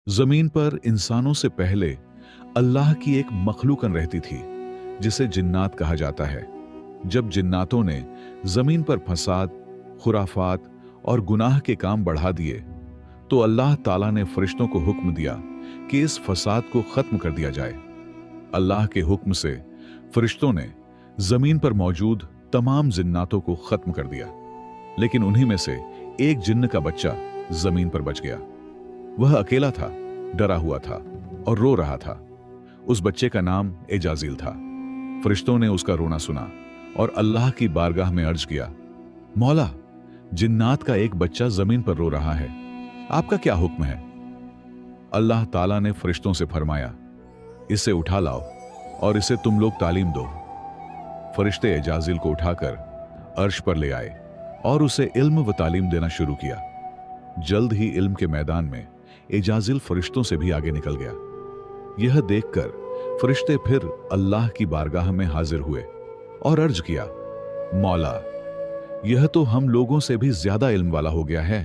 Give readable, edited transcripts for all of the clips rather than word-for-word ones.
जमीन पर इंसानों से पहले अल्लाह की एक मखलूकन रहती थी जिसे जिन्नात कहा जाता है। जब जिन्नातों ने जमीन पर फसाद, खुराफात और गुनाह के काम बढ़ा दिए तो अल्लाह ताला ने फरिश्तों को हुक्म दिया कि इस फसाद को खत्म कर दिया जाए। अल्लाह के हुक्म से फरिश्तों ने जमीन पर मौजूद तमाम जिन्नातों को खत्म कर दिया, लेकिन उन्हीं में से एक जिन्न का बच्चा जमीन पर बच गया। वह अकेला था, डरा हुआ था और रो रहा था। उस बच्चे का नाम एजाजील था। फरिश्तों ने उसका रोना सुना और अल्लाह की बारगाह में अर्ज किया, मौला, जिन्नात का एक बच्चा जमीन पर रो रहा है, आपका क्या हुक्म है? अल्लाह ताला ने फरिश्तों से फरमाया, इसे उठा लाओ और इसे तुम लोग तालीम दो। फरिश्ते एजाजील को उठाकर अर्श पर ले आए और उसे इल्म व तालीम देना शुरू किया। जल्द ही इल्म के मैदान में एजाजिल फरिश्तों से भी आगे निकल गया। यह देखकर फरिश्ते फिर अल्लाह की बारगाह में हाजिर हुए और अर्ज किया, मौला, यह तो हम लोगों से भी ज्यादा इल्म वाला हो गया है।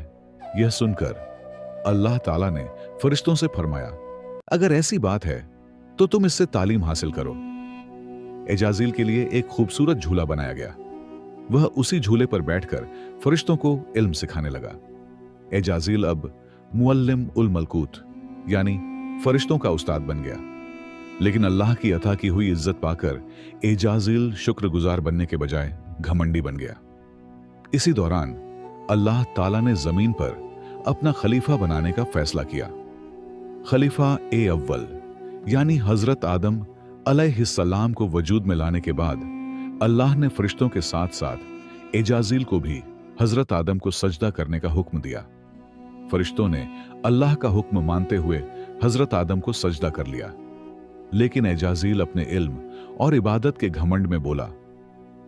यह सुनकर अल्लाह ताला ने फरिश्तों से फरमाया, अगर ऐसी बात है तो तुम इससे तालीम हासिल करो। एजाजिल के लिए एक खूबसूरत झूला बनाया गया। वह उसी झूले पर बैठकर फरिश्तों को इल्म सिखाने लगा। एजाजिल अब मुअल्लिम उल मलकूत यानी फरिश्तों का उस्ताद बन गया। लेकिन अल्लाह की अता की हुई इज्जत पाकर एजाजिल शुक्रगुजार बनने के बजाय घमंडी बन गया। इसी दौरान अल्लाह ताला ने जमीन पर अपना खलीफा बनाने का फैसला किया। खलीफा ए अव्वल यानी हजरत आदम अलैहिस्सलाम को वजूद में लाने के बाद अल्लाह ने फरिश्तों के साथ साथ एजाजिल को भी हजरत आदम को सजदा करने का हुक्म दिया। फरिश्तों ने अल्लाह का हुक्म मानते हुए हजरत आदम को सजदा कर लिया, लेकिन एजाजील अपने इल्म और इबादत के घमंड में बोला,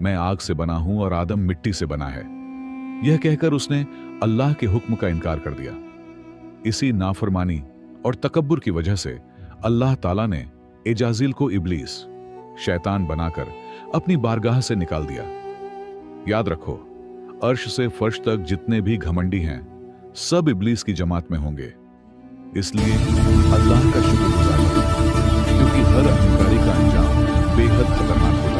मैं आग से बना हूं और आदम मिट्टी से बना है। यह कहकर उसने अल्लाह के हुक्म का इनकार कर दिया। इसी नाफरमानी और तकब्बुर की वजह से अल्लाह ताला ने एजाजील को इब्लीस, शैतान बनाकर अपनी बारगाह से निकाल दिया। याद रखो, अर्श से फर्श तक जितने भी घमंडी हैं सब इब्लीस की जमात में होंगे। इसलिए अल्लाह का शुक्रगुजार करो, क्योंकि हर अहंकारी का अंजाम बेहद खतरनाक होता है।